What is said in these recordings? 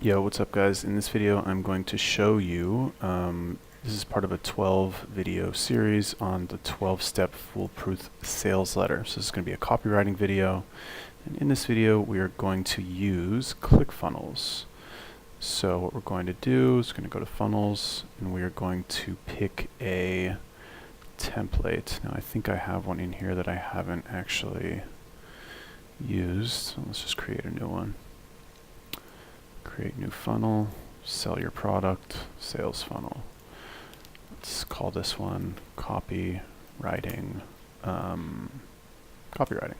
Yo, what's up guys? In this video I'm going to show you, this is part of a 12 video series on the 12-step foolproof sales letter. So this is going to be a copywriting video, and in this video we are going to use ClickFunnels. So what we're going to do is going to go to funnels and we are going to pick a template. Now I think I have one in here that I haven't actually used, so let's just create a new one. Create new funnel, sell your product, sales funnel. Let's call this one copywriting. Copywriting.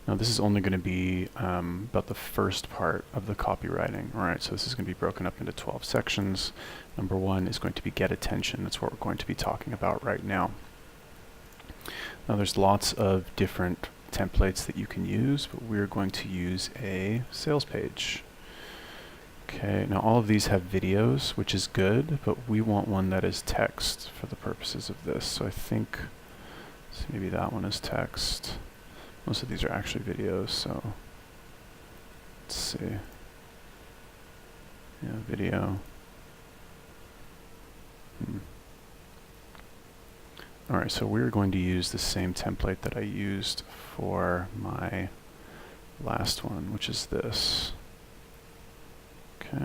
Now this is only going to be about the first part of the copywriting. All right, so this is going to be broken up into 12 sections. Number one is going to be get attention. That's what we're going to be talking about right now. Now there's lots of different templates that you can use, but we're going to use a sales page. Okay, now all of these have videos, which is good, but we want one that is text for the purposes of this. So I think maybe that one is text. Most of these are actually videos, so let's see. Yeah, video. Alright, so we're going to use the same template that I used for my last one, which is this. Okay.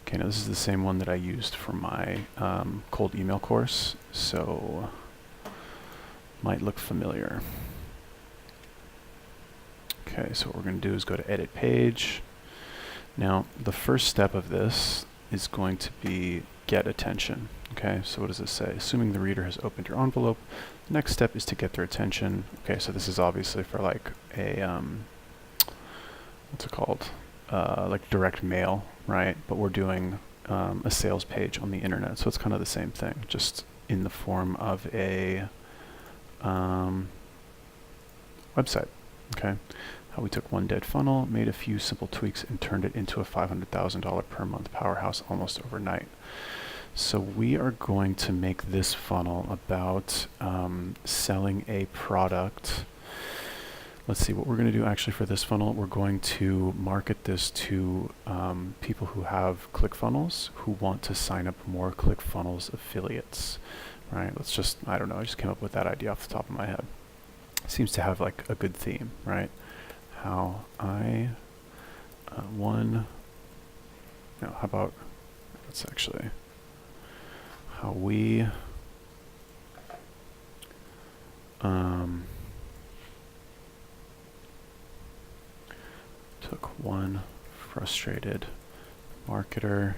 Okay, now this is the same one that I used for my cold email course, so might look familiar. Okay, so what we're going to do is go to edit page. Now, the first step of this is going to be get attention. Okay, so what does this say? Assuming the reader has opened your envelope, the next step is to get their attention. Okay, so this is obviously for like a, what's it called? Like direct mail, right? But we're doing a sales page on the internet, so it's kind of the same thing, just in the form of a website. Okay. How we took one dead funnel, made a few simple tweaks, and turned it into a $500,000 per month powerhouse almost overnight. So we are going to make this funnel about selling a product. Let's see what we're going to do actually for this funnel. We're going to market this to people who have ClickFunnels who want to sign up more ClickFunnels affiliates. Right? Let's just, I don't know, I just came up with that idea off the top of my head. Seems to have like a good theme, right? How I how about, let's actually, how we took one frustrated marketer,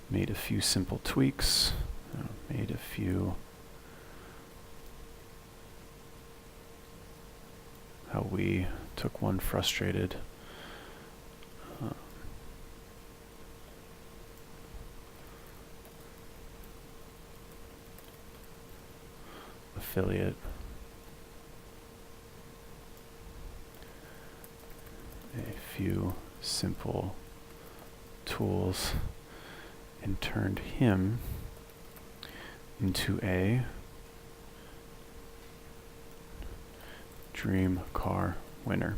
made a few simple tweaks, made a few how we took one frustrated affiliate, a few simple tools, and turned him into a dream car winner.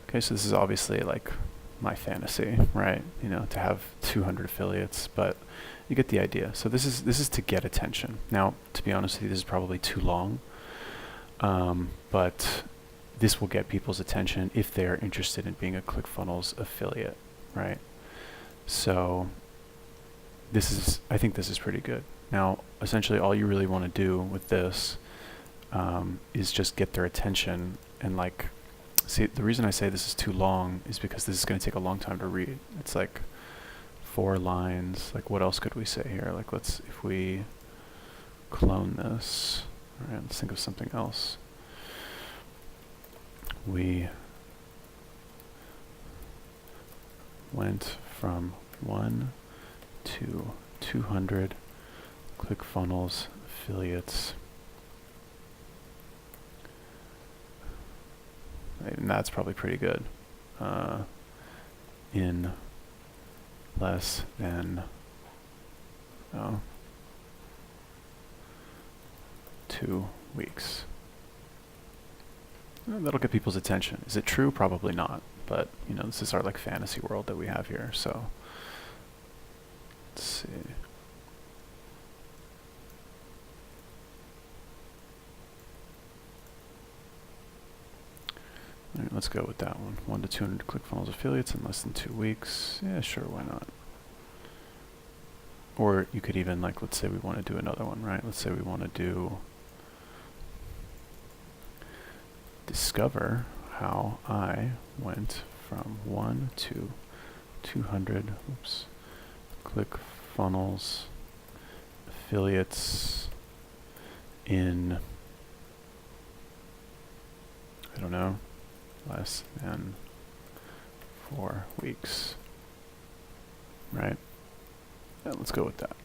Okay, so this is obviously like my fantasy, right? You know, to have 200 affiliates, but you get the idea. So this is to get attention. Now, to be honest with you, this is probably too long, but this will get people's attention if they are interested in being a ClickFunnels affiliate, right? So I think this is pretty good. Now, essentially all you really want to do with this is just get their attention and like, see, the reason I say this is too long is because this is going to take a long time to read. It's like 4 lines. Like what else could we say here? Like if we clone this, all right, let's think of something else. We went from 1 to 200 ClickFunnels affiliates. And that's probably pretty good. In less than Oh, 2 weeks. That'll get people's attention. Is it true? Probably not. But, you know, this is our like fantasy world that we have here. So let's see. All right, let's go with that one. 1 to 200 ClickFunnels affiliates in less than 2 weeks. Yeah, sure, why not? Or you could even, like, let's say we want to do another one, right? Let's say we want to do discover how I went from 1 to 200, ClickFunnels affiliates in, I don't know, less than 4 weeks, right? Yeah, let's go with that.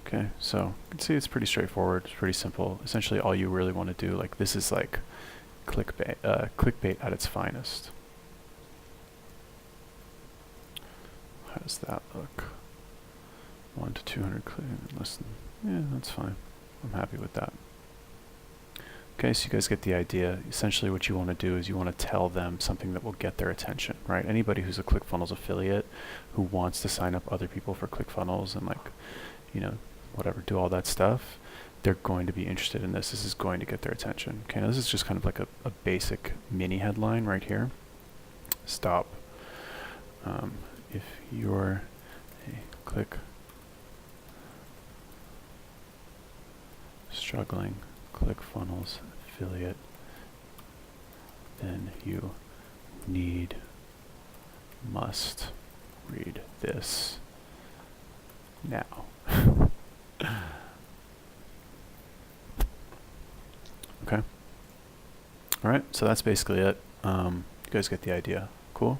Okay, so you can see it's pretty straightforward, it's pretty simple. Essentially all you really want to do, like this is like clickbait at its finest. How does that look? 1 to 200 less than, yeah, that's fine. I'm happy with that. Okay, so you guys get the idea. Essentially what you want to do is you want to tell them something that will get their attention, right? Anybody who's a ClickFunnels affiliate who wants to sign up other people for ClickFunnels and like, you know, whatever, do all that stuff, they're going to be interested in this. This is going to get their attention. Okay, now this is just kind of like a basic mini headline right here. Stop. If you're a struggling ClickFunnels affiliate, then you must read this now. Okay. All right. So that's basically it. You guys get the idea. Cool.